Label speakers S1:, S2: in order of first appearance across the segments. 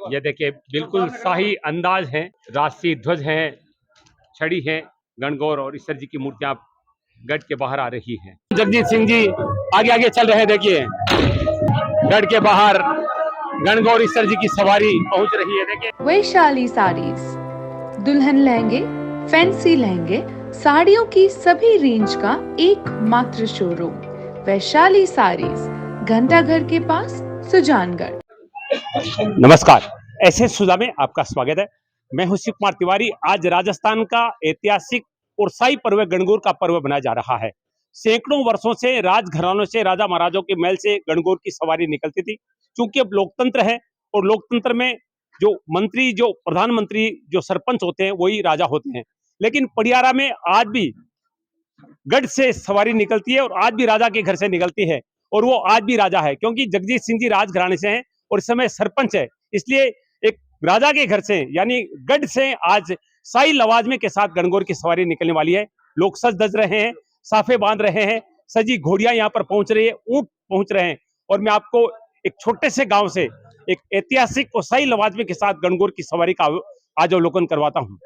S1: ये देखिए बिल्कुल शाही अंदाज है, राष्ट्रीय ध्वज है, छड़ी है, गणगौर और ईश्वर जी की मूर्तियां गढ़ के बाहर आ रही हैं। जगजीत सिंह जी आगे आगे चल रहे हैं, देखिए गढ़ के बाहर गणगौर ईश्वर जी की सवारी पहुंच रही है। देखिए
S2: वैशाली साड़ीज, दुल्हन लहंगे, फैंसी लहंगे, साड़ियों की सभी रेंज का एकमात्र शोरूम वैशाली साड़ीज, घंटाघर के पास, सुजानगढ़।
S1: नमस्कार, ऐसे सुधा में आपका स्वागत है। मैं हूं शिव कुमार तिवारी। आज राजस्थान का ऐतिहासिक और शाही पर्व गणगौर का पर्व मनाया जा रहा है। सैकड़ों वर्षों से राजघरानों से, राजा महाराजों के महल से गणगौर की सवारी निकलती थी। क्योंकि अब लोकतंत्र है और लोकतंत्र में जो मंत्री, जो प्रधानमंत्री, जो सरपंच होते हैं वही राजा होते हैं। लेकिन पडियारा में आज भी गढ़ से सवारी निकलती है और आज भी राजा के घर से निकलती है, और वो आज भी राजा है क्योंकि जगजीत सिंह जी राजघराने से हैं और इस समय सरपंच है। इसलिए एक राजा के घर से यानी गढ़ से आज शाही लवाजमे के साथ गणगौर की सवारी निकलने वाली है। लोग सज धज रहे हैं, साफे बांध रहे हैं, सजी घोड़ियां यहाँ पर पहुंच रही है, ऊंट पहुंच रहे हैं। और मैं आपको एक छोटे से गांव से एक ऐतिहासिक और शाही लवाजमे के साथ गणगौर की सवारी का आज अवलोकन करवाता हूँ।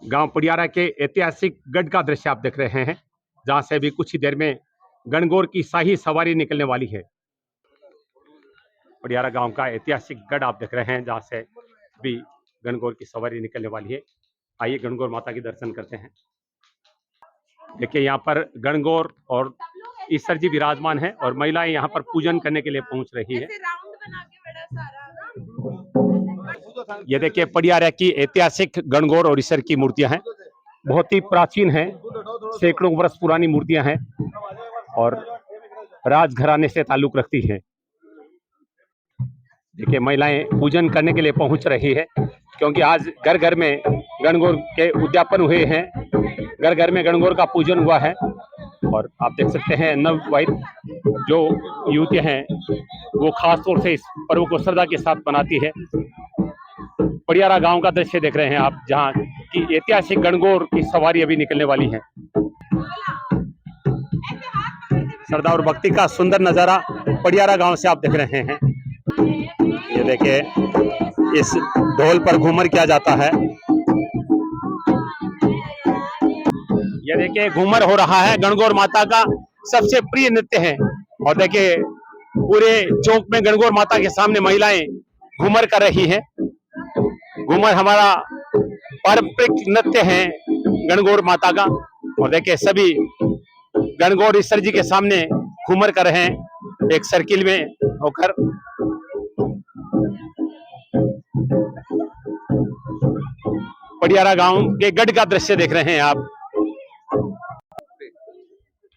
S1: गांव पडियारा के ऐतिहासिक गढ़ का दृश्य आप देख रहे हैं, जहां से अभी कुछ ही देर में गणगौर की शाही सवारी निकलने वाली है। पडियारा गांव का ऐतिहासिक गढ़ आप देख रहे हैं, जहां से भी गणगौर की सवारी निकलने वाली है। आइए गणगौर माता के दर्शन करते हैं। देखिए यहाँ पर गणगौर और ईश्वर जी विराजमान है और महिलाएं यहाँ पर पूजन करने के लिए पहुंच रही है। ये देखिए पडियारा की ऐतिहासिक गणगौर और ईश्वर की मूर्तियां हैं, बहुत ही प्राचीन है, सैकड़ों वर्ष पुरानी मूर्तियां हैं और राजघराने से ताल्लुक रखती है। देखिए महिलाएं पूजन करने के लिए पहुंच रही है क्योंकि आज घर घर में गणगौर के उद्यापन हुए हैं, घर घर में गणगौर का पूजन हुआ है। और आप देख सकते हैं नवविवाहित जो युवतियां हैं वो खास तौर से इस पर्व को श्रद्धा के साथ मनाती है। पडियारा गांव का दृश्य देख रहे हैं आप, जहां की ऐतिहासिक गणगौर की सवारी अभी निकलने वाली है। श्रद्धा और भक्ति का सुंदर नजारा पडियारा गांव से आप देख रहे हैं। ये देखिए इस ढोल पर घूमर किया जाता है। ये देखिए घूमर हो रहा है, गणगौर माता का सबसे प्रिय नृत्य है। और देखिए पूरे चौक में गणगौर माता के सामने महिलाएं घूमर कर रही हैं। घूमर हमारा पारंपरिक नृत्य है गणगौर माता का। और देखिए सभी गणगौर ईश्वर जी के सामने घूमर कर रहे हैं एक सर्किल में होकर। पडियारा गांव के गढ़ का दृश्य देख रहे हैं आप।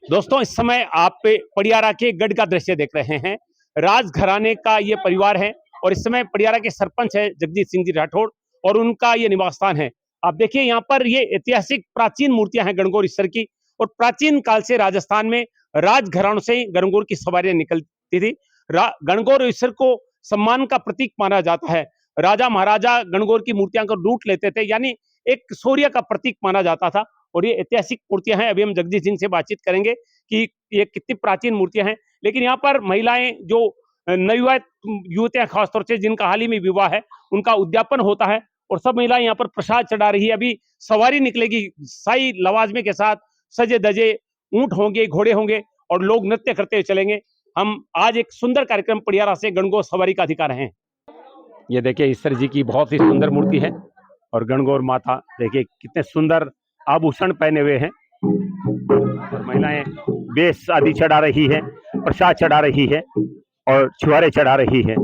S1: दोस्तों इस समय आप पडियारा के गढ़ का दृश्य देख रहे हैं। राजघराने का ये परिवार है और इस समय पडियारा के सरपंच है जगजीत सिंह जी राठौड़ और उनका ये निवास स्थान है। आप देखिए यहाँ पर ये ऐतिहासिक प्राचीन मूर्तियां हैं गणगौर ईश्वर की, और प्राचीन काल से राजस्थान में राजघरानों से गणगौर की सवारियां निकलती थी। गणगौर ईश्वर को सम्मान का प्रतीक माना जाता है। राजा महाराजा गणगौर की मूर्तियां को लूट लेते थे, यानी एक शौर्य का प्रतीक माना जाता था। और ये ऐतिहासिक मूर्तियां हैं। अभी हम जगजीत सिंह से बातचीत करेंगे कि ये कितनी प्राचीन मूर्तियां हैं। लेकिन यहाँ पर महिलाएं जो नवविवाहित युवतियां खासतौर से जिनका हाल ही में विवाह है, उनका उद्यापन होता है और सब महिलाएं यहाँ पर प्रसाद चढ़ा रही है। अभी सवारी निकलेगी शाही लवाजमे के साथ, सजे धजे ऊंट होंगे, घोड़े होंगे और लोग नृत्य करते हुए चलेंगे। हम आज एक सुंदर कार्यक्रम पडियारा से गणगौर सवारी का दिखा रहे हैं। ये देखिए ईश्वर जी की बहुत ही सुंदर मूर्ति है और गणगौर माता देखिए कितने सुंदर आभूषण पहने हुए हैं और महिलाएं बेस आदि चढ़ा रही है, प्रसाद चढ़ा रही है और छुआरे चढ़ा रही है।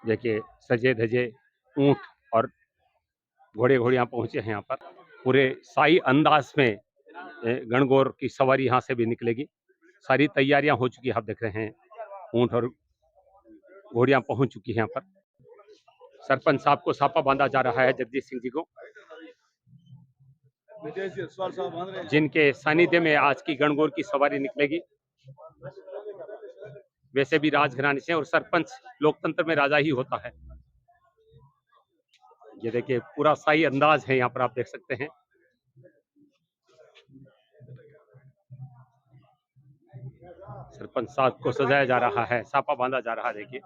S1: देखिए सजे धजे ऊंट और घोड़े घोड़ियां पहुंचे हैं यहाँ पर। पूरे शाही अंदाज में गणगौर की सवारी यहाँ से भी निकलेगी। सारी तैयारियां हो चुकी है, आप देख रहे हैं ऊंट और घोड़ियां पहुंच चुकी है यहाँ पर। सरपंच साहब को सापा बांधा जा रहा है जगजीत सिंह जी को, जिनके सानिध्य में आज की गणगौर की सवारी निकलेगी। वैसे भी राजघराने से और सरपंच लोकतंत्र में राजा ही होता है। ये देखिए पूरा शाही अंदाज है यहाँ पर, आप देख सकते हैं। सरपंच साहब को सजाया जा रहा है, सापा बांधा जा रहा है। देखिए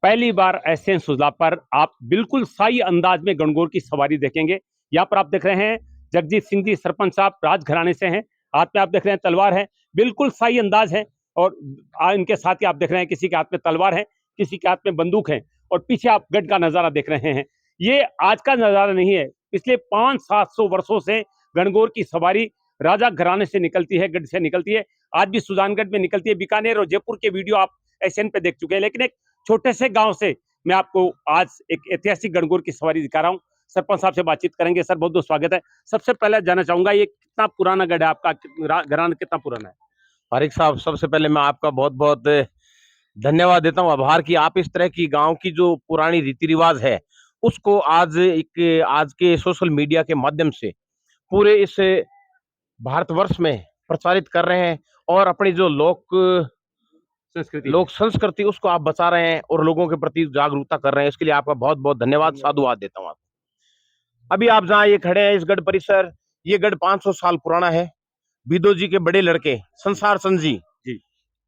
S1: पहली बार ऐसे सुझला पर आप बिल्कुल शाही अंदाज में गणगौर की सवारी देखेंगे। यहाँ पर आप देख रहे हैं जगजीत सिंह जी सरपंच साहब राजघराने से हैं, हाथ में आप देख रहे हैं तलवार है, बिल्कुल शाही अंदाज है। और इनके साथ ही आप देख रहे हैं किसी के हाथ में तलवार है, किसी के हाथ में बंदूक है, और पीछे आप गढ़ का नजारा देख रहे हैं। ये आज का नजारा नहीं है, पिछले 500-700 वर्षों से गणगौर की सवारी राजा घराने से निकलती है, गढ़ से निकलती है। आज भी सुजानगढ़ में निकलती है। बीकानेर और जयपुर के वीडियो आप एसएन पे देख चुके हैं, लेकिन एक छोटे से गांव से मैं आपको आज एक ऐतिहासिक गणगौर की सवारी दिखा रहा हूं। सरपंच साहब से बातचीत करेंगे। सर, बहुत बहुत स्वागत है। सबसे पहले जानना चाहूंगा, ये कितना पुराना गढ़ है आपका, घराना कितना पुराना है?
S3: फारिक साहब, सबसे पहले मैं आपका बहुत बहुत धन्यवाद देता हूं, आभार कि आप इस तरह की गांव की जो पुरानी रीति रिवाज है उसको आज के सोशल मीडिया के माध्यम से पूरे इस भारतवर्ष में प्रचारित कर रहे हैं और अपनी जो लोक संस्कृति उसको आप बचा रहे हैं और लोगों के प्रति जागरूकता कर रहे हैं। इसके लिए आपका बहुत बहुत धन्यवाद, साधुवाद देता हूँ आपको। अभी आप जहाँ ये खड़े हैं, इस गढ़ परिसर, ये गढ़ 500 साल पुराना है। बिदो जी के बड़े लड़के संसार चंद जी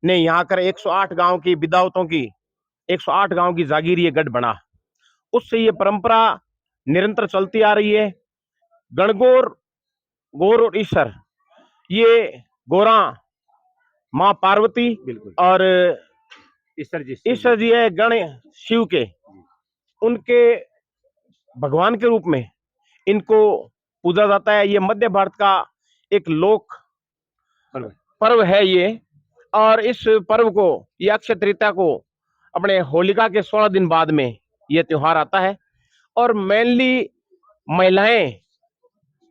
S3: ने यहाँ कर 108 गांव की विदावतों की 108 गांव की जागीर ये गढ़ बना। उससे ये परंपरा निरंतर चलती आ रही है। गणगौर, गौर और ईश्वर, ये गोरा माँ पार्वती और ईश्वर जी है गण शिव के, उनके भगवान के रूप में इनको पूजा जाता है। ये मध्य भारत का एक लोक पर्व है ये। और इस पर्व को, ये अक्षय तृतीया को, अपने होलिका के 16 दिन बाद में ये त्योहार आता है। और मेनली महिलाएं,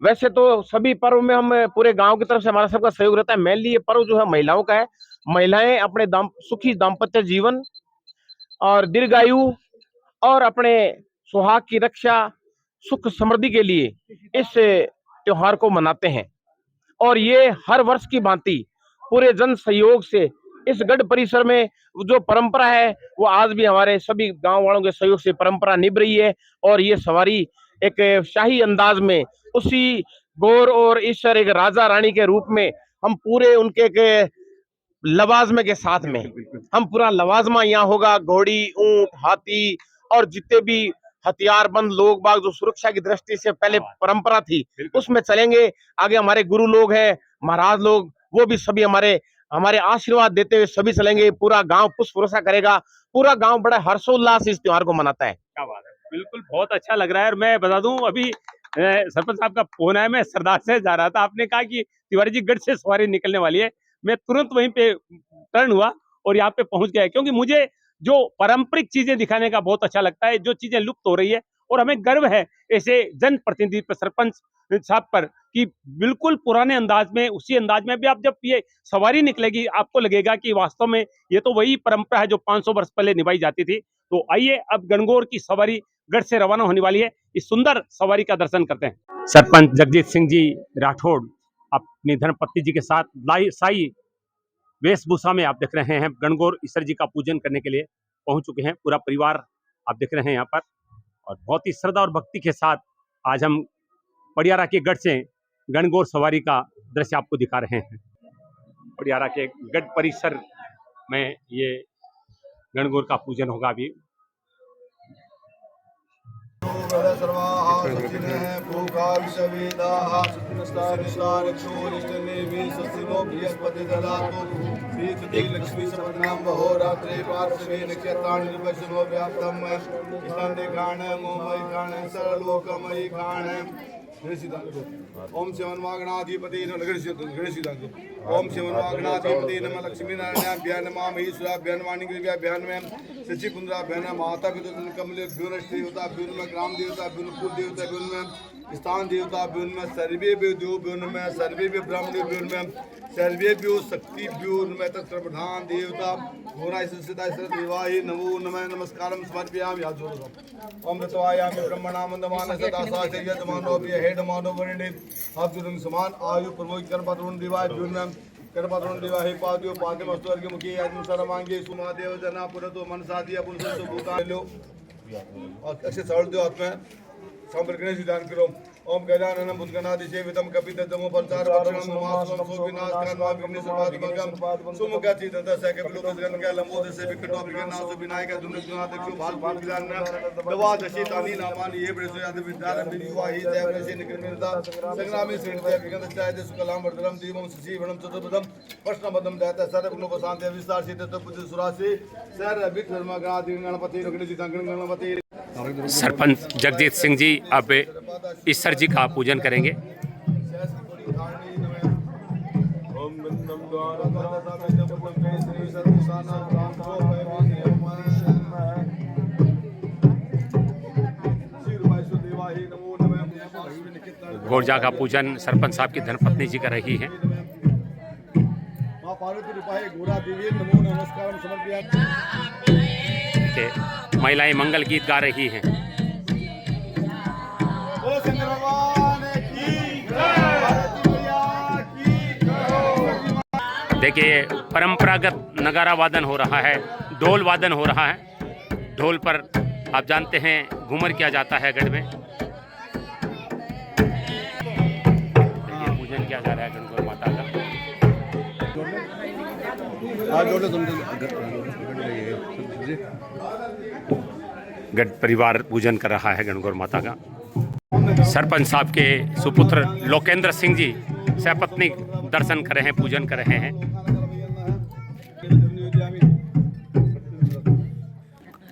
S3: वैसे तो सभी पर्व में हम पूरे गांव की तरफ से हमारा सबका सहयोग रहता है, मेनली ये पर्व जो है महिलाओं का है। महिलाएं अपने सुखी दाम्पत्य जीवन और दीर्घायु और अपने सुहाग की रक्षा, सुख समृद्धि के लिए इस त्योहार को मनाते हैं। और ये हर वर्ष की भांति पूरे जन सहयोग से इस गढ़ परिसर में जो परंपरा है वो आज भी हमारे सभी गांव वालों के सहयोग से परंपरा निभ रही है। और ये सवारी एक शाही अंदाज में, उसी गौर और ईश्वर एक राजा रानी के रूप में, हम पूरे उनके के लवाजमे के साथ में, हम पूरा लवाजमा यहाँ होगा, घोड़ी, ऊंट, हाथी और जितने भी हथियारबंद लोग बाग जो सुरक्षा की दृष्टि से पहले परंपरा थी उसमें चलेंगे। आगे हमारे गुरु लोग हैं, महाराज लोग, वो भी सभी हमारे आशीर्वाद देते हुए सभी चलेंगे। पूरा गांव पुष्प वर्षा करेगा। पूरा गांव बड़ा हर्षोल्लास इस त्योहार को मनाता है।
S1: क्या बात है, बिल्कुल बहुत अच्छा लग रहा है। और मैं बता दूं, अभी सरपंच साहब का फोन है, मैं सरदार से जा रहा था, आपने कहा कि तिवारी जी गढ़ से सवारी निकलने वाली है, मैं तुरंत वहीं पे टर्न हुआ और यहाँ पे पहुंच गया, क्योंकि मुझे जो पारंपरिक चीजें दिखाने का बहुत अच्छा लगता है, जो चीजें लुप्त हो रही है। और हमें गर्व है ऐसे जनप्रतिनिधि पर, सरपंच साहब पर, कि बिल्कुल पुराने अंदाज में, उसी अंदाज में भी आप जब ये सवारी निकलेगी आपको लगेगा कि वास्तव में ये तो वही परंपरा है जो 500 वर्ष पहले निभाई जाती थी। तो आइए अब गणगौर की सवारी गढ़ से रवाना होने वाली है, इस सुंदर सवारी का दर्शन करते हैं। सरपंच जगजीत सिंह जी राठौड़ अपनी धर्मपत्नी जी के साथ शाही वेशभूषा में आप देख रहे हैं गणगौर ईश्वर जी का पूजन करने के लिए पहुंच चुके हैं। पूरा परिवार आप देख रहे हैं यहाँ पर, और बहुत ही श्रद्धा और भक्ति के साथ आज हम पडियारा के गढ़ से गणगौर सवारी का दृश्य आपको दिखा रहे हैं। पडियारा के गढ़ परिसर में ये गणगौर का पूजन होगा अभी।
S4: लक्ष्मी सपत्नाम बहोरात्रे पार्श्वे नक्षत्राणि पश्चिमो व्याप्तम ईशान्ये काणं मोमयि काणं सर्वलोकमयि काणं। ओम शिवन्वागणाधिपति गणेशिदांतो ओम शिवन्वागणाधिपति नमः लक्ष्मीनारायणाभ्यां नमः महेश्वराभ्यां नमः वाणिज्याभ्यां नमः शचिकुंद्राभ्यां नमः माता पिता कमलेभ्यो देवताभ्यो नमः ग्राम देवताभ्यो नमः कुल देवताभ्यो नमः स्थान देवताभ्यो नमः सर्वेभ्यो देवभ्यो नमः सर्वेभ्यो ब्राह्मणेभ्यो नमः सर्वेभ्यो शक्तिभ्यो नमः तत्र प्रधान देवता घोराय संस्थिताय सर्वदेवाय नमो नमः नमस्कारं समर्पयामि। हाथ जोड़ो। ओम रतवायामि ब्रह्मणामन्दमान सदा साचय यजमानोभ्य हेडमानो वरिणे अब्दुल समान आयु प्रमोद कर्मतरुण दिवाय भ्युन्नम कर्मतरुण दिवा हे पाद्यो पाद्यमस्तु अर्घ्यमुखी आत्म सर्वांगे सुमादेव जना पुरतो मनसादिया पुरुषो भूतालो। और अच्छे सवाल दो हाथ में संपर्कणे सिद्धांत करो ओम गजाननम भूतगणादि सेवितम कपिततमो पंचार भक्षणम महासवम सोविनाश कान्वा विघ्न सर्वात्मकम सुमुखाति दंतस्य कपिलोपगण के लंबोद से विकटो विघ्नासु विनायक दुर्गुणादक्षु भाल विधान दवा दशि तानि नामानि ये प्रसयाद विद्यार विवाहि देवसे निकृमिता संग्रामी श्रेणिते विघ्नचाय सुकलाम वर्धनम दीवम सजीवनम चतुर्भुजम प्रश्नबद्धम दैत्य सर्वगुणोपशांति विस्तार सिद्ध बुद्धि सुरासि सर विधर्मगादि गणपति रुग्ण सिद्धांगण गणपति।
S1: सरपंच जगजीत सिंह जी अब ईश्वर जी का पूजन करेंगे। गोरजा का पूजन सरपंच साहब की धर्मपत्नी जी कर रही हैं। महिलाएं मंगल गीत गा रही हैं। देखिए परंपरागत नगारा वादन हो रहा है, ढोल वादन हो रहा है। ढोल पर आप जानते हैं घूमर किया जाता है गढ़ में। देखिए पूजन किया जा रहा है गणगौर माता का। गढ़ परिवार पूजन कर रहा है गणगौर माता का। सरपंच साहब के सुपुत्र लोकेंद्र सिंह जी सपत्नी दर्शन कर रहे हैं, पूजन कर रहे हैं।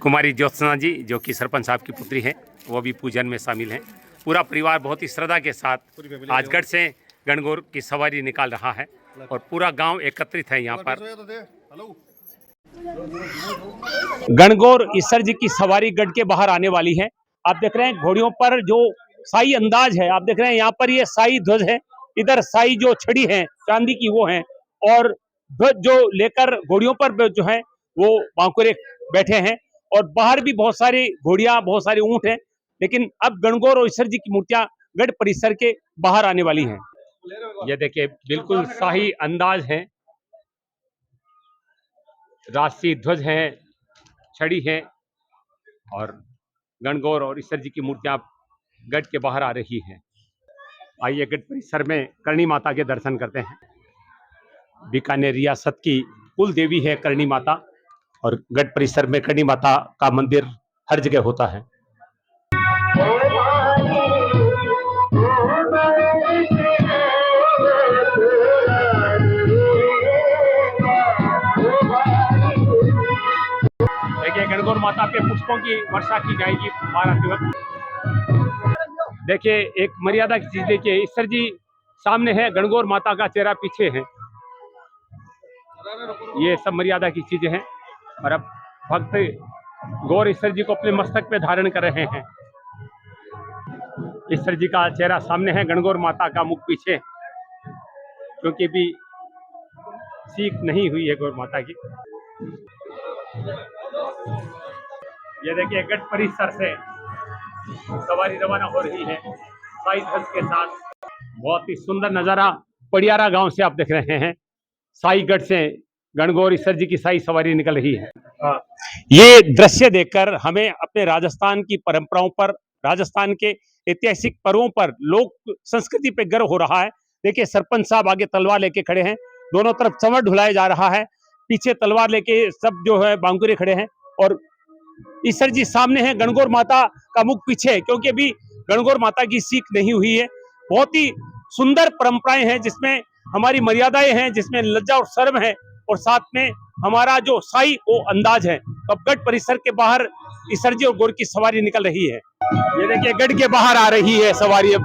S1: कुमारी ज्योत्सना जी जो कि सरपंच साहब की पुत्री हैं, वो भी पूजन में शामिल हैं। पूरा परिवार बहुत ही श्रद्धा के साथ आज गढ़ से गणगौर की सवारी निकाल रहा है और पूरा गांव एकत्रित है यहाँ पर। गणगौर ईश्वर जी की सवारी गढ़ के बाहर आने वाली है। आप देख रहे हैं घोड़ियों पर जो शाही अंदाज है, आप देख रहे हैं यहाँ पर ये शाही ध्वज है, इधर शाही जो छड़ी है चांदी की वो है, और ध्वज जो लेकर घोड़ियों पर जो है वो बांकुरे बैठे हैं। और बाहर भी बहुत सारी घोड़ियां, बहुत सारे ऊंट हैं। लेकिन अब गणगौर और ईश्वर जी की मूर्तियां गढ़ परिसर के बाहर आने वाली हैं। ये देखिए बिल्कुल शाही अंदाज है, राष्ट्रीय ध्वज है, छड़ी है, और गणगौर और ईश्वर जी की मूर्तियां गढ़ के बाहर आ रही हैं। आइए गढ़ परिसर में करणी माता के दर्शन करते हैं। बीकानेर रियासत की कुल देवी है करणी माता, और गढ़ परिसर में करणी माता का मंदिर हर जगह होता है। देखिए गणगौर माता पे पुष्पों की वर्षा की जाएगी आरती वक्त। देखिए एक मर्यादा की चीज देखिए, ईश्वर जी सामने है, गणगौर माता का चेहरा पीछे है। ये सब मर्यादा की चीजें हैं। और अब भक्त गौर ईश्वर जी को अपने मस्तक पे धारण कर रहे हैं। ईश्वर जी का चेहरा सामने है, गणगौर माता का मुख पीछे, क्योंकि भी सीख नहीं हुई है गौर माता की। ये देखिए गढ़ परिसर से सवारी रवाना हो रही है शाही ध्वज के साथ। बहुत ही सुंदर नजारा पड़ियारा गांव से आप देख रहे हैं। साईगढ़ से गणगौर ईश्वर जी की शाही सवारी निकल रही है। ये दृश्य देखकर हमें अपने राजस्थान की परंपराओं पर, राजस्थान के ऐतिहासिक पर्वों पर, लोक संस्कृति पे गर्व हो रहा है। देखिए सरपंच साहब आगे तलवार लेके खड़े हैं, दोनों तरफ चंवर ढुलाया जा रहा है, पीछे तलवार लेके सब जो है बांकुरे खड़े हैं, और ईश्वर जी सामने है, गणगौर माता का मुख पीछे है, क्योंकि अभी गणगौर माता की सीख नहीं हुई है। बहुत ही सुंदर परंपराएं हैं जिसमें हमारी मर्यादाएं हैं, जिसमें लज्जा और शर्म है, और साथ में हमारा जो शाही वो अंदाज है। तो अब गढ़ परिसर के बाहर ईश्वर जी और गौर की सवारी निकल रही है। ये देखिए गढ़ के बाहर आ रही है सवारी अब,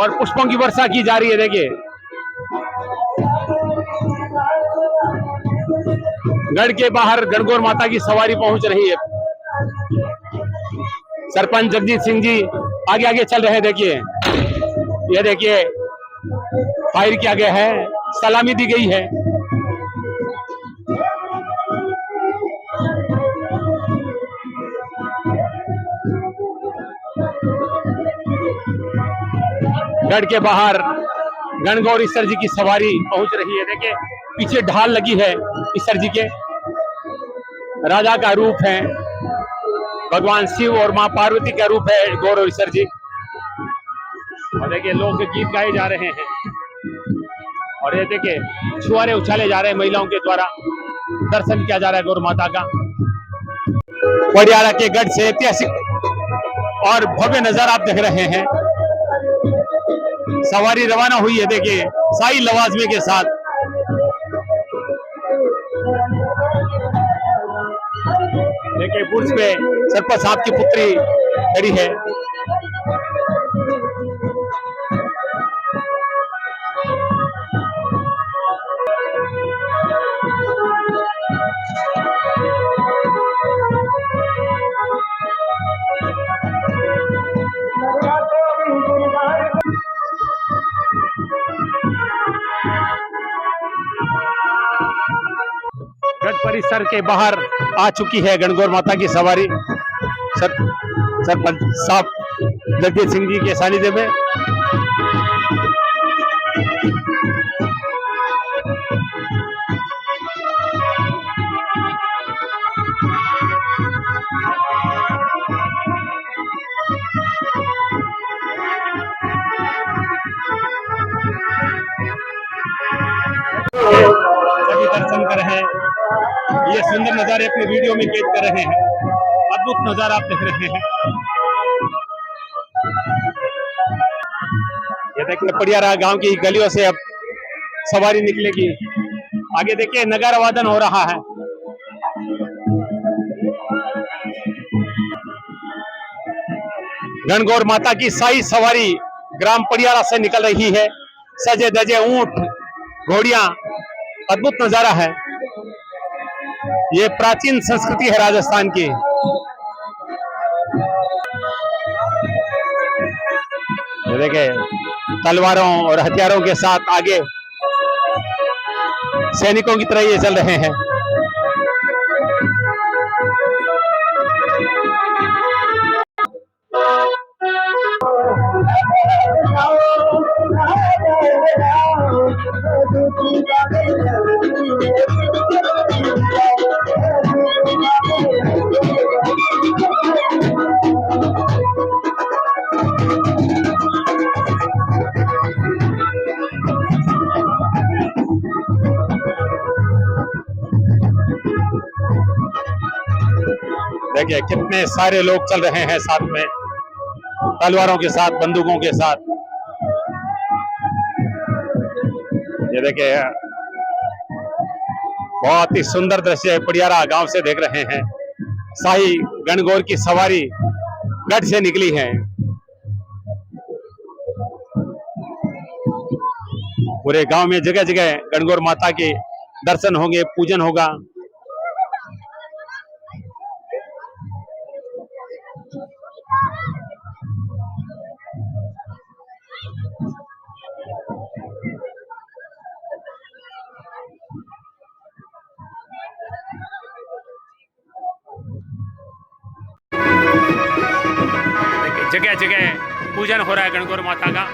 S1: और पुष्पों की वर्षा की जा रही है। देखिए गढ़ के बाहर गणगौर माता की सवारी पहुंच रही है। सरपंच जगजीत सिंह जी आगे आगे चल रहे हैं। देखिए ये देखिए फायर किया गया है, सलामी दी गई है। गढ़ के बाहर गणगौर ईश्वर जी की सवारी पहुंच रही है। देखिए पीछे ढाल लगी है ईश्वर जी के, राजा का रूप है, भगवान शिव और मां पार्वती का रूप है गौरवेश्वर जी। और देखिए लोग गीत गाए जा रहे हैं और ये देखिए छुआरे उछाले जा रहे हैं महिलाओं के द्वारा, दर्शन किया जा रहा है गौर माता का। पडियारा के गढ़ से ऐतिहासिक और भव्य नजारा आप देख रहे हैं। सवारी रवाना हुई है देखिए शाही लवाजमे के साथ। देखिए बुर्ज पे सरपंच साहब की पुत्री खड़ी है। गढ़ परिसर के बाहर आ चुकी है गणगौर माता की सवारी। सरपंच साहब जगजीत सिंह जी के सानिध्य में। सभी दर्शन कर रहे हैं, ये सुंदर नजारे अपने वीडियो में कैद कर रहे हैं। अद्भुत नजारा आप देख रहे हैं। ये देखिए पडियारा गांव की गलियों से अब सवारी निकलेगी। आगे देखिए नगारा वादन हो रहा है। गणगौर माता की शाही सवारी ग्राम पडियारा से निकल रही है। सजे धजे ऊंट, घोड़ियां, अद्भुत नजारा है। ये प्राचीन संस्कृति है राजस्थान की। ये देखिए तलवारों और हथियारों के साथ आगे सैनिकों की तरह ये चल रहे हैं। देखिए कितने सारे लोग चल रहे हैं साथ में, तलवारों के साथ, बंदूकों के साथ। ये देखिए बहुत ही सुंदर दृश्य पडियारा गांव से देख रहे हैं। शाही गणगौर की सवारी गढ़ से निकली है। पूरे गांव में जगह जगह गणगौर माता के दर्शन होंगे, पूजन होगा। जगह जगह पूजन हो रहा है गणगौर माता का।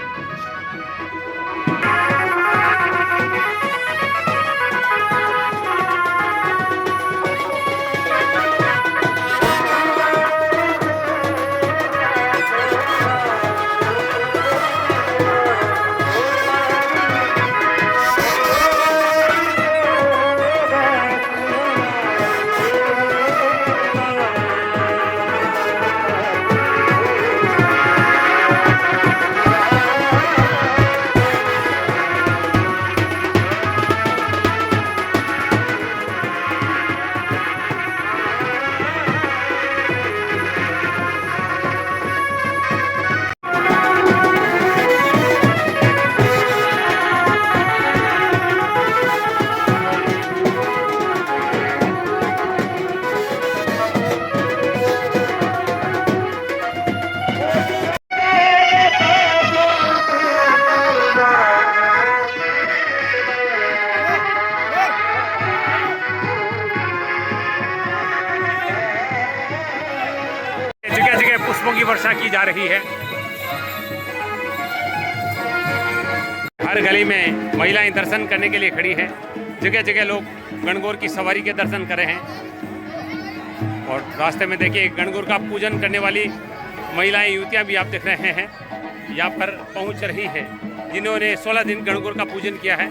S1: पुष्पों की वर्षा की जा रही है। हर गली में महिलाएं दर्शन करने के लिए खड़ी हैं। जगह जगह लोग गणगौर की सवारी के दर्शन कर रहे हैं और रास्ते में देखिए गणगौर का पूजन करने वाली महिलाएं युवतियां भी आप देख रहे हैं यहाँ पर पहुंच रही हैं, जिन्होंने 16 दिन गणगौर का पूजन किया है।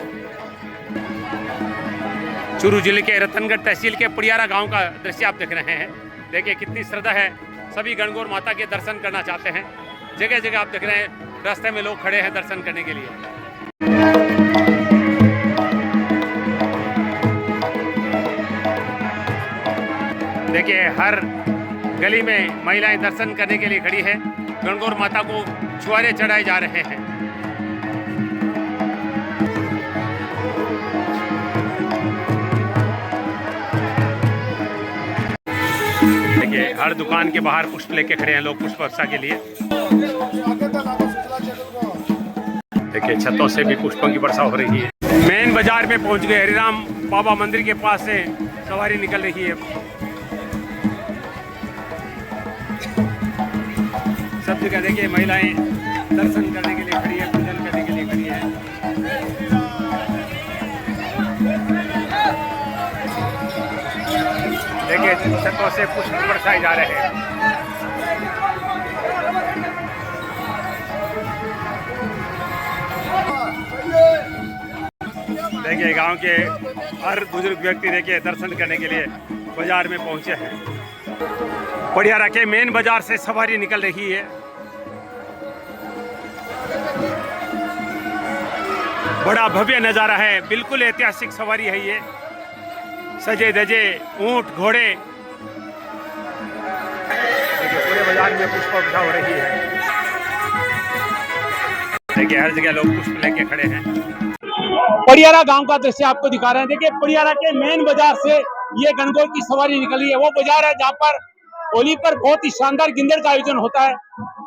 S1: चूरू जिले के रतनगढ़ तहसील के पड़ियारा गांव का दृश्य आप देख रहे हैं। देखिए कितनी श्रद्धा है, सभी गणगौर माता के दर्शन करना चाहते हैं। जगह जगह आप देख रहे हैं रास्ते में लोग खड़े हैं दर्शन करने के लिए। देखिए हर गली में महिलाएं दर्शन करने के लिए खड़ी है। गणगौर माता को छुआरे चढ़ाए जा रहे हैं। देखिए हर दुकान के बाहर पुष्प लेके खड़े हैं लोग पुष्प वर्षा के लिए। देखिए छतों से भी पुष्पों की वर्षा हो रही है। मेन बाजार में पहुंच गए। हरिराम बाबा मंदिर के पास से सवारी निकल रही है। सब जगह देखिए महिलाएं दर्शन करने के लिए खड़ी है, पूजन करने के लिए खड़ी है। देखिए छतों से पुष्प बरसाए जा रहे हैं। देखिए गांव के हर बुजुर्ग व्यक्ति देखिए दर्शन करने के लिए बाजार में पहुंचे हैं। पड़ियारा के मेन बाजार से सवारी निकल रही है। बड़ा भव्य नजारा है, बिल्कुल ऐतिहासिक सवारी है ये। सजे धजे ऊंट घोड़े, देखिए पूरे बाजार में पुष्प वर्षा हो रही है। देखिए हर जगह लोग पुष्प लेके खड़े हैं। पड़ियारा गांव का दृश्य आपको दिखा रहे हैं। देखिए पड़ियारा के मेन बाजार से ये गणगौर की सवारी निकली है। वो बाजार है जहाँ पर होली पर बहुत ही शानदार गिंदड़ का आयोजन होता है।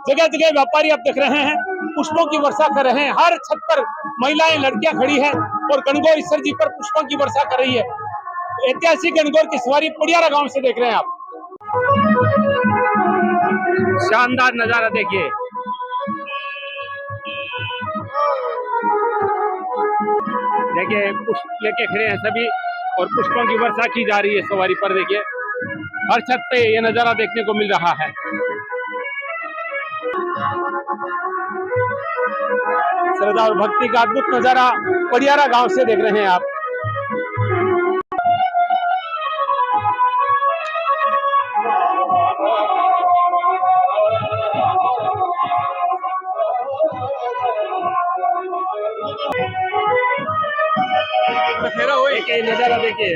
S1: जगह जगह व्यापारी आप देख रहे हैं पुष्पों की वर्षा कर रहे हैं। हर छत पर महिलाएं लड़कियां खड़ी हैं और गणगौर ईश्वर जी पर पुष्पों की वर्षा कर रही है। ऐतिहासिक गणगौर की सवारी पड़ियारा गांव से देख रहे हैं आप। शानदार नजारा देखिए। देखिए पुष्प लेके खड़े हैं सभी और पुष्पों की वर्षा की जा रही है सवारी पर। देखिए हर छत पे ये नजारा देखने को मिल रहा है। श्रद्धा और भक्ति का अद्भुत नजारा पड़ियारा गांव से देख रहे हैं आप। देखिए नजारा देखिए।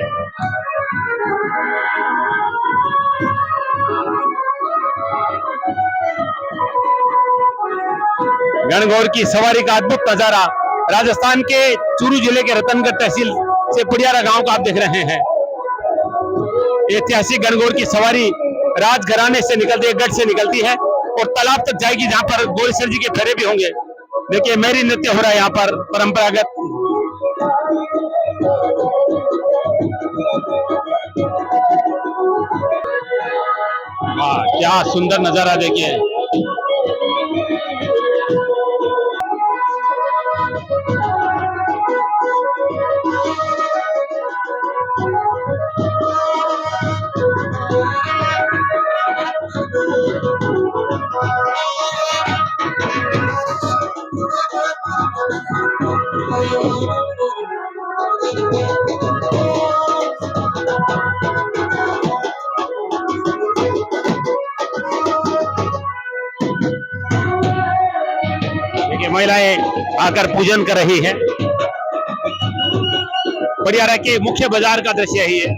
S1: गणगौर की सवारी का अद्भुत नजारा राजस्थान के चूरू जिले के रतनगढ़ तहसील से पड़ियारा गांव का आप देख रहे हैं। ऐतिहासिक गणगौर की सवारी राजघराने से निकलती है, गढ़ से निकलती है और तालाब तक जाएगी जहां पर गौरीश्वर जी के फेरे भी होंगे। देखिए मेरी नृत्य हो रहा है यहाँ पर परंपरागत। वाह क्या सुंदर नजारा देखिए। देखिए महिलाएं आकर पूजन कर रही हैं। पड़ियारा के मुख्य बाजार का दृश्य ही है।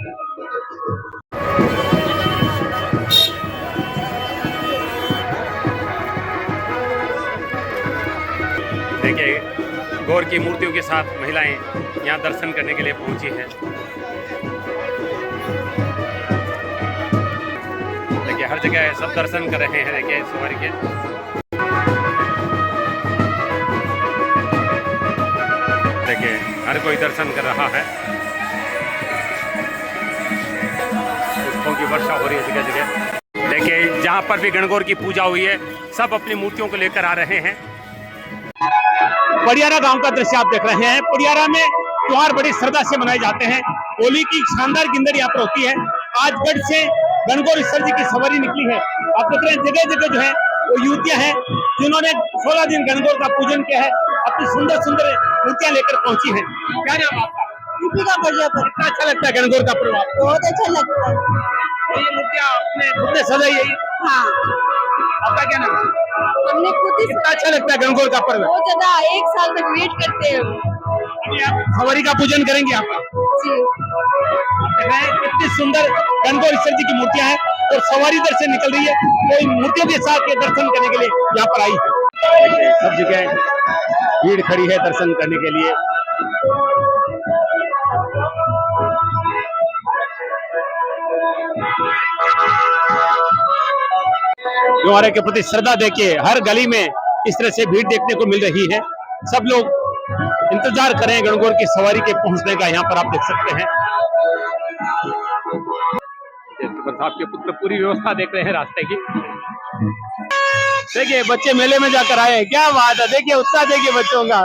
S1: देखिए गौर की मूर्तियों के साथ महिलाएं यहाँ दर्शन करने के लिए पहुंची हैं। देखिए हर जगह सब दर्शन कर रहे हैं। देखिए सवारी के देखिए हर कोई दर्शन कर रहा है। पुष्पों की वर्षा हो रही है जगह जगह। देखिए जहाँ पर भी गणगौर की पूजा हुई है सब अपनी मूर्तियों को लेकर आ रहे हैं। पड़ियारा गांव का दृश्य आप देख रहे हैं। पड़ियारा में त्योहार बड़ी श्रद्धा से मनाए जाते हैं। होली की शानदार गिंदड़ यहाँ पर होती है। आज गढ़ से गणगौर ईश्वर जी की सवारी निकली है। आप देख रहे हैं जगह जगह जो है वो युवतियां हैं जिन्होंने 16 दिन गणगौर का पूजन किया है, अपनी सुंदर सुंदर मूर्तियां लेकर पहुंची है। क्या नाम आपका?
S5: दीपिका प्रजापति।
S1: कितना अच्छा लगता है गणगौर का पर्व आपको?
S5: बहुत अच्छा लगता है।
S1: तो ये मूर्तियां आपने खुद ने सजाई है?
S5: हाँ,
S1: आपका क्या नाम है?
S5: हमने खुद ही
S1: कितना अच्छा लगता है गणगौर का पर्व?
S5: बहुत ज्यादा 1 साल तक वेट करते हैं।
S1: अभी आप सवारी का पूजन करेंगे आप?
S5: जी,
S1: आप देख रहे हैं कितनी सुंदर गणगौर ईश्वर जी की मूर्तियां हैं और सवारी इधर से निकल रही है, कोई मूर्तियों के साथ ये दर्शन करने के लिए यहाँ पर आई है। सब जगह भीड़ खड़ी है दर्शन करने के लिए। त्योहार के प्रति श्रद्धा देखिए हर गली में इस तरह से भीड़ देखने को मिल रही है। सब लोग इंतजार कर रहे हैं गणगौर की सवारी के पहुंचने का। यहाँ पर आप देख सकते हैं साहब के पुत्र पूरी व्यवस्था देख रहे हैं रास्ते की। देखिए बच्चे मेले में जाकर आए हैं, क्या बात है, देखिए उत्साह देखिए बच्चों का।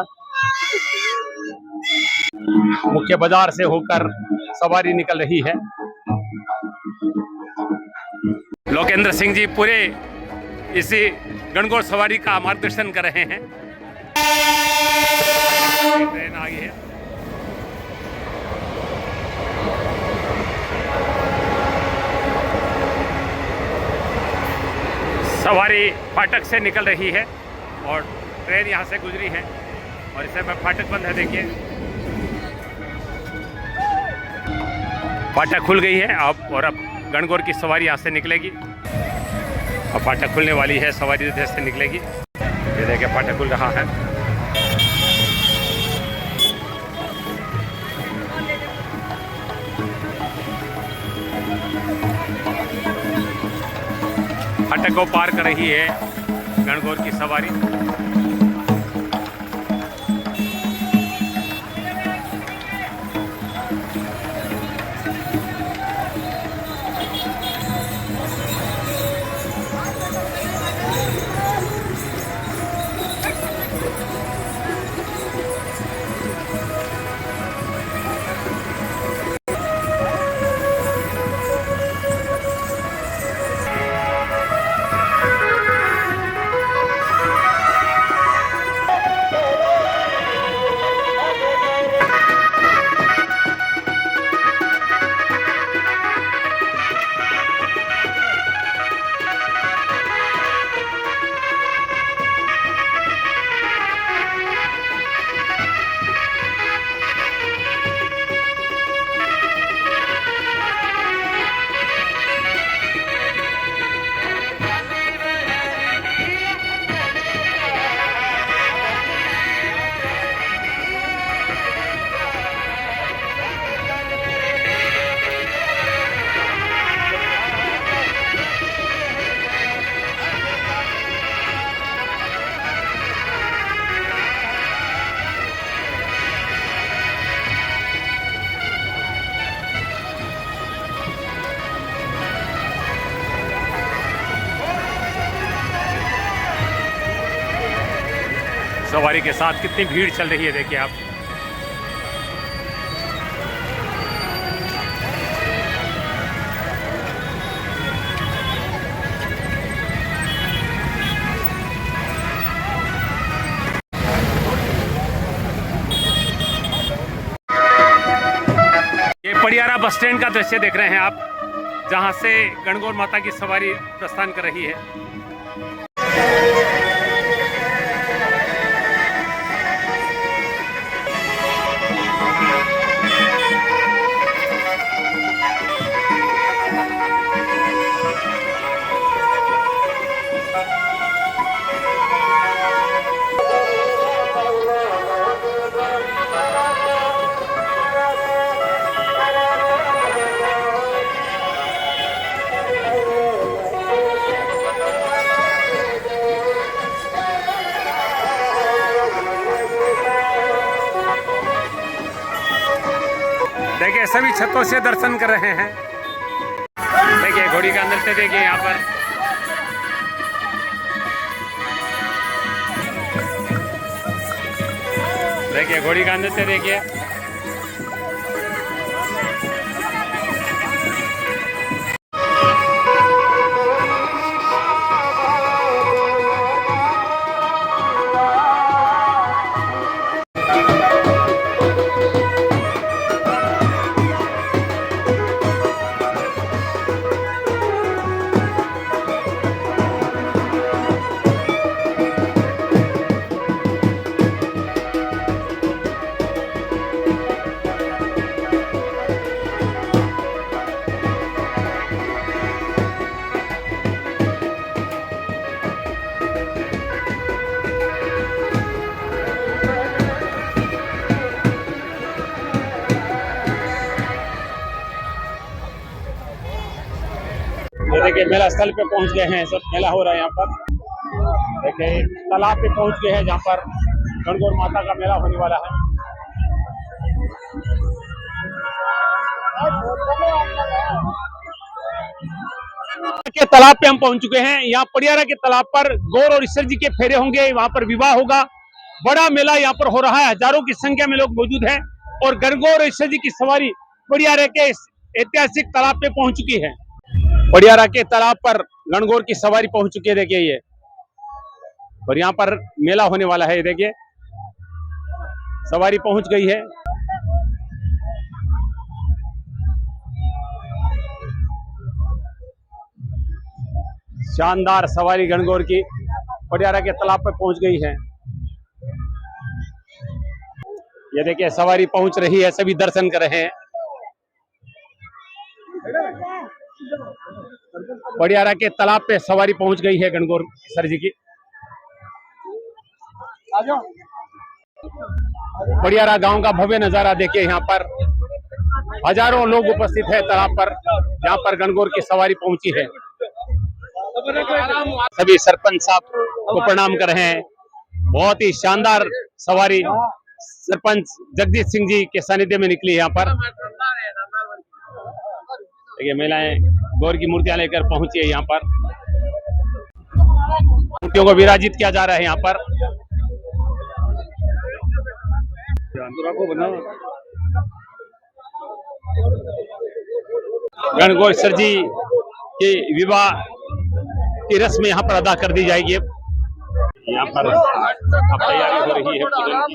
S1: मुख्य बाजार से होकर सवारी निकल रही है। लोकेंद्र सिंह जी पूरे इसी गणगौर सवारी का मार्गदर्शन कर रहे हैं। ट्रेन आ गई है। सवारी फाटक से निकल रही है और ट्रेन यहाँ से गुजरी है और इस समय फाटक बंद है। देखिए फाटक खुल गई है अब गणगौर की सवारी यहाँ से निकलेगी। अब फाटक खुलने वाली है, सवारी इधर से निकलेगी। ये देखिए फाटक खुल रहा है। फाटक को पार कर रही है गणगौर की सवारी। सवारी के साथ कितनी भीड़ चल रही है देखिए आप। ये पड़ियारा बस स्टैंड का दृश्य देख रहे हैं आप, जहां से गणगौर माता की सवारी प्रस्थान कर रही है। देखिए सभी छतों से दर्शन कर रहे हैं। देखिए घोड़ी का नृत्य देखिए यहाँ पर। देखिए घोड़ी का नृत्य देखिए। देखिए मेला स्थल पे पहुंच गए हैं, सब मेला हो रहा है यहाँ पर। देखिए तालाब पे पहुंच गए हैं जहाँ पर गणगौर माता का मेला होने वाला है। के तालाब पे हम पहुंच चुके हैं। यहाँ पड़ियारा के तालाब पर गौर और ईश्वर जी के फेरे होंगे, वहां पर विवाह होगा। बड़ा मेला यहाँ पर हो रहा है, हजारों की संख्या में लोग मौजूद हैं और गणगौर और ईश्वर जी की सवारी पड़ियारा के ऐतिहासिक तालाब पे पहुंच चुकी है। पड़ियारा के तालाब पर गणगौर की सवारी पहुंच चुकी है, देखिए ये, और यहाँ पर मेला होने वाला है। देखिए सवारी पहुंच गई है। शानदार सवारी गणगौर की पड़ियारा के तालाब पर पहुंच गई है। ये देखिए सवारी पहुंच रही है, सभी दर्शन कर रहे हैं। पड़ियारा के तालाब पे सवारी पहुंच गई है गणगौर सर जी की। पड़ियारा गांव का भव्य नजारा देखिए, यहाँ पर हजारों लोग उपस्थित है तालाब पर, जहाँ पर गणगौर की सवारी पहुंची है। सभी सरपंच साहब को प्रणाम कर रहे हैं। बहुत ही शानदार सवारी सरपंच जगजीत सिंह जी के सानिध्य में निकली है यहाँ पर। देखिए महिलाएं गौर की मूर्तियां लेकर पहुंची है यहाँ पर। मूर्तियों को विराजित किया जा रहा है यहाँ पर। गणगौर सर जी के विवाह की रस्म यहाँ पर अदा कर दी जाएगी। यहाँ पर अब तैयारी हो रही है पूजन की।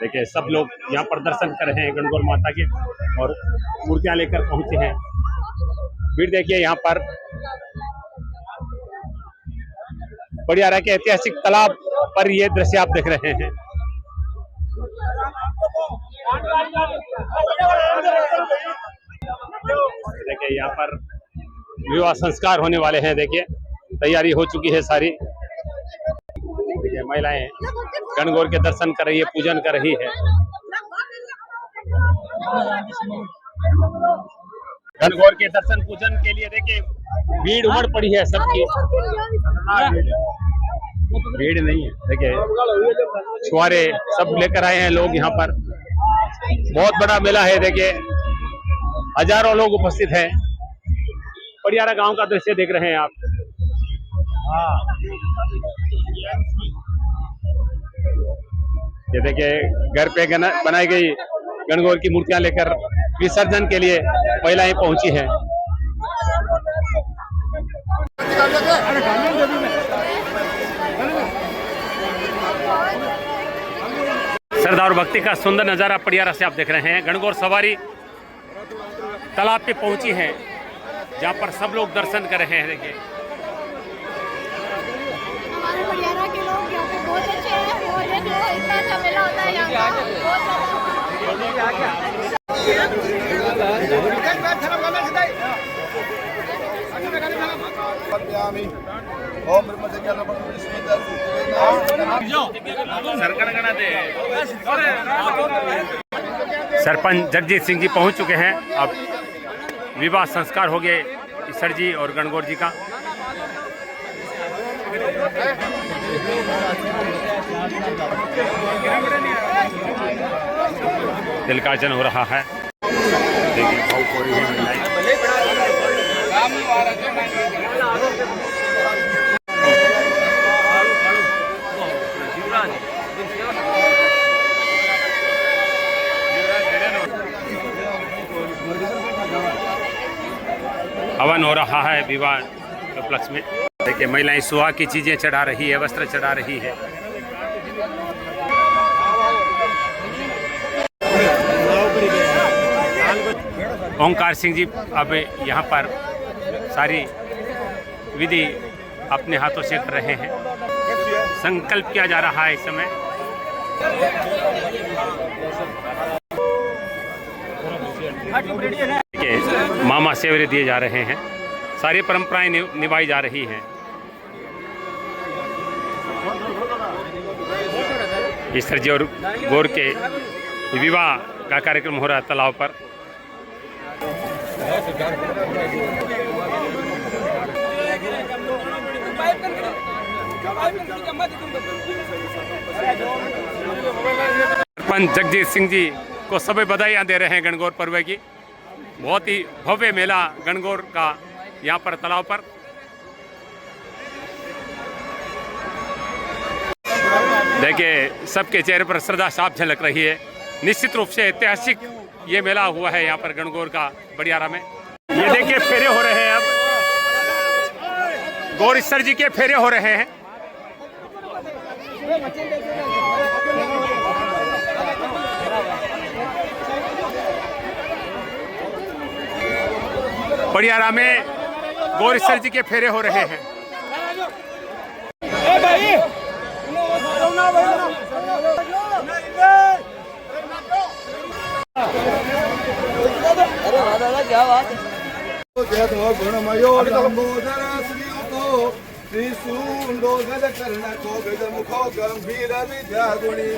S1: देखिए सब लोग यहाँ पर दर्शन कर रहे हैं गणगौर माता के और मूर्तियां लेकर पहुंचे हैं। भीड़ देखिए यहाँ पर पड़ियारा के ऐतिहासिक तालाब पर ये दृश्य आप देख रहे हैं। देखिए यहाँ पर विवाह संस्कार होने वाले हैं। देखिए तैयारी हो चुकी है सारी। देखिए महिलाएं गणगौर के दर्शन कर रही है, पूजन कर रही है। गणगौर के दर्शन पूजन के लिए देखिए भीड़ उमड़ पड़ी है सबकी। भीड़ नहीं है, देखिए छुआरे सब लेकर आए हैं लोग यहाँ पर। बहुत बड़ा मेला है, देखिए हजारों लोग उपस्थित हैं। पड़ियारा गांव का दृश्य देख रहे हैं आप। ये देखिए घर पे बनाई गई गणगौर की मूर्तियां लेकर विसर्जन के लिए महिलाएं पहुंची हैं। श्रद्धा और भक्ति का सुंदर नजारा पड़ियारा से आप देख रहे हैं। गणगौर सवारी तालाब पे पहुंची है, जहां पर सब लोग दर्शन कर रहे हैं। देखिए
S5: हमारे पड़ियारा के लोग यहाँ पे बहुत अच्छे हैं और ये जो इतना अच्छा मेला होता है यहाँ
S1: सरपंच जगजीत सिंह जी पहुंच चुके हैं। अब विवाह संस्कार हो गए ईश्वर जी और गणगौर जी का। तिलकार्चन हो रहा है। देखिए हवन हो रहा है विवाह के उपलक्ष्य में। देखिए महिलाएं सुहाग की चीजें चढ़ा रही है, वस्त्र चढ़ा रही है। ओंकार सिंह जी अब यहाँ पर सारी विधि अपने हाथों से कर रहे हैं। संकल्प किया जा रहा है इस समय। मामा सेवरे दिए जा रहे हैं। सारी परंपराएं निभाई जा रही हैं। ईश्वर जी और गौर के विवाह का कार्यक्रम हो रहा है तालाब पर। सरपंच जगजीत सिंह जी को सभी बधाइयाँ दे रहे हैं गणगौर पर्व की। बहुत ही भव्य मेला गणगौर का यहाँ पर तालाब पर। देखिए सबके चेहरे पर श्रद्धा साफ झलक रही है। निश्चित रूप से ऐतिहासिक ये मेला हुआ है यहाँ पर गणगौर का बड़ियारा में। ये देखिए फेरे हो रहे हैं, अब गौरीश्वर जी के फेरे हो रहे हैं। बड़ियारा में गौरीश्वर जी के फेरे हो रहे हैं।
S4: गुणमयो लंबोदर श्रीयुतो त्रिशूंडो गजकर्णको गजमुखो गंभीर विद्यागुणी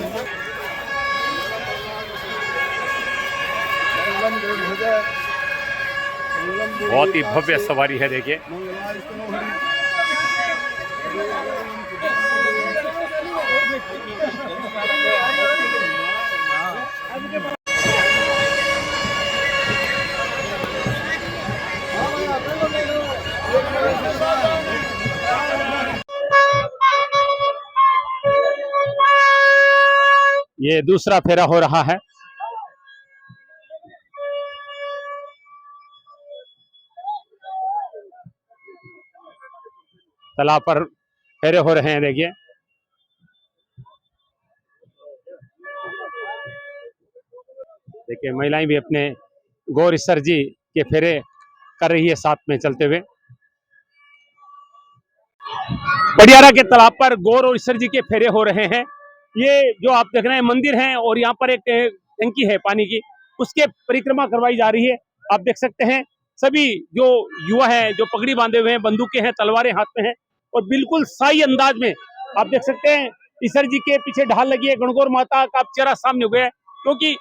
S1: बहुत ही भव्य सवारी है। देखिए ये दूसरा फेरा हो रहा है। तालाब पर फेरे हो रहे हैं। देखिए देखिए महिलाएं भी अपने गौरीश्वर जी के फेरे कर रही है साथ में चलते हुए। बड़ियारा के तालाब पर गौर और ईश्वर जी के फेरे हो रहे हैं। ये जो आप देख रहे हैं मंदिर है और यहाँ पर एक टंकी है पानी की, उसके परिक्रमा करवाई जा रही है। आप देख सकते हैं सभी जो युवा हैं जो पगड़ी बांधे हुए हैं, बंदूकें हैं, तलवारें हाथ में हैं और बिल्कुल शाही अंदाज में आप देख सकते हैं ईश्वर जी के पीछे ढाल लगी है। गणगौर माता का चेहरा सामने हो गया है क्योंकि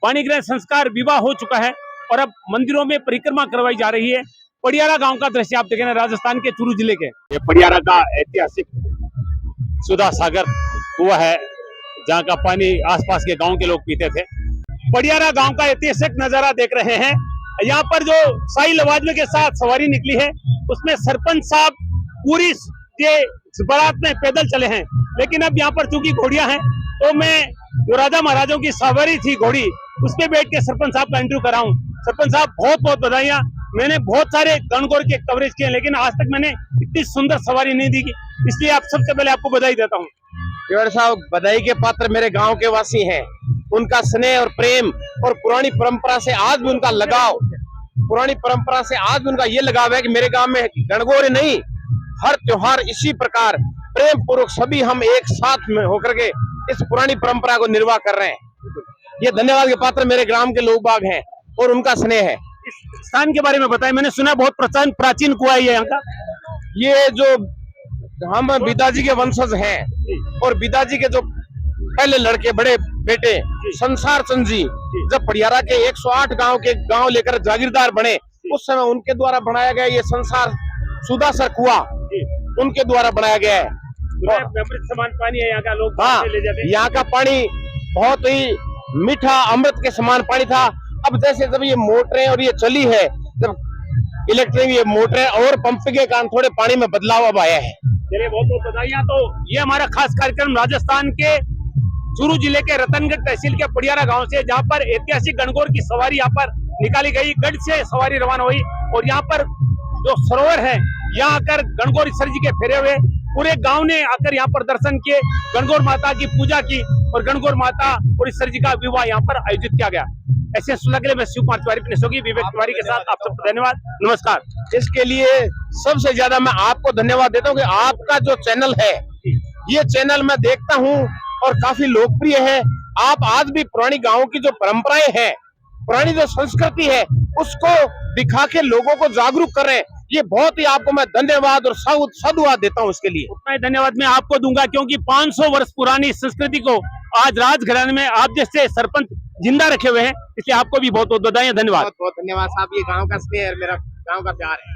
S1: पाणी ग्रहण संस्कार विवाह हो चुका है और अब मंदिरों में परिक्रमा करवाई जा रही है। पड़ियारा गांव का दृश्य आप देखें, राजस्थान के चूरू जिले के। ये पड़ियारा का ऐतिहासिक सुधा सागर हुआ है जहाँ का पानी आसपास के गांव के लोग पीते थे। पड़ियारा गांव का ऐतिहासिक नजारा देख रहे हैं। यहाँ पर जो शाही लवाजमे के साथ सवारी निकली है उसमें सरपंच साहब पूरी ये बारात में पैदल चले हैं, लेकिन अब यहाँ पर चूंकि घोड़ियां हैं तो मैं जो राजा महाराजों की सवारी थी घोड़ी उस पे बैठ के सरपंच साहब का इंटरव्यू कराऊं। सरपंच साहब बहुत बहुत बधाइयां। मैंने बहुत सारे गणगौर के कवरेज किए लेकिन आज तक मैंने इतनी सुंदर सवारी नहीं दी, इसलिए आप सबसे पहले आपको बधाई देता हूँ।
S3: तिवारी साहब बधाई के पात्र मेरे गांव के वासी हैं। उनका स्नेह और प्रेम और पुरानी परंपरा से आज भी उनका लगाव, पुरानी परंपरा से आज भी उनका ये लगाव है कि मेरे गांव में गणगौर नहीं, हर त्योहार इसी प्रकार प्रेम पूर्वक सभी हम एक साथ में होकर के इस पुरानी परंपरा को निर्वाह कर रहे हैं। ये धन्यवाद के पात्र मेरे ग्राम के लोग बाग हैं और उनका स्नेह है।
S1: इस स्थान के बारे में बताएं, मैंने सुना बहुत प्राचीन कुआं है यहाँ का।
S3: ये जो हम बिदाजी के वंशज हैं और बिदाजी के जो पहले लड़के बड़े बेटे संसार चंद जी जब पड़ियारा के 108 गांव के गांव लेकर जागीरदार बने उस समय उनके द्वारा बनाया गया ये संसार सुदासर कुआं उनके द्वारा बनाया गया है।
S1: अमृत समान पानी है यहाँ का, लोग
S3: हाँ,
S1: ले जाते हैं।
S3: यहाँ का पानी बहुत ही मीठा अमृत के समान पानी था। अब जैसे जब ये मोटरें और ये चली है, जब इलेक्ट्रिक ये मोटरें और पंप के कारण थोड़े पानी में बदलाव अब आया है।
S1: चलिए बहुत बहुत बधाइयाँ। तो ये हमारा खास कार्यक्रम राजस्थान के चूरू जिले के रतनगढ़ तहसील के पड़ियारा गांव से, जहाँ पर ऐतिहासिक गणगौर की सवारी यहाँ पर निकाली गई। गढ़ से सवारी रवाना हुई और यहाँ पर जो सरोवर है यहाँ आकर गणगौर ईश्वर जी के फेरे हुए। पूरे गांव ने आकर यहाँ पर दर्शन किए, गणगौर माता की पूजा की और गणगौर माता और ईश्वर जी का विवाह यहाँ पर आयोजित किया गया। ऐसे सुनने के लिए मैं शिव कुमार तिवारी, विवेक तिवारी के साथ आप सबको धन्यवाद, नमस्कार।
S3: इसके लिए सबसे ज्यादा मैं आपको धन्यवाद देता हूँ कि आपका जो चैनल है ये चैनल मैं देखता हूँ और काफी लोकप्रिय है। आप आज भी पुरानी गाँव की जो परंपराएं हैं, पुरानी जो संस्कृति है उसको दिखा के लोगों को जागरूक कर रहे हैं। ये बहुत ही आपको मैं धन्यवाद और साधुवाद देता हूँ। इसके लिए
S1: उतना ही धन्यवाद मैं आपको दूंगा क्योंकि 500 वर्ष पुरानी संस्कृति को आज राजघराने में आप जैसे सरपंच जिंदा रखे हुए हैं। इसलिए आपको भी बहुत बहुत बधाई, धन्यवाद।
S3: बहुत बहुत धन्यवाद साहब, ये गांव का स्नेह है, मेरा गांव का प्यार है।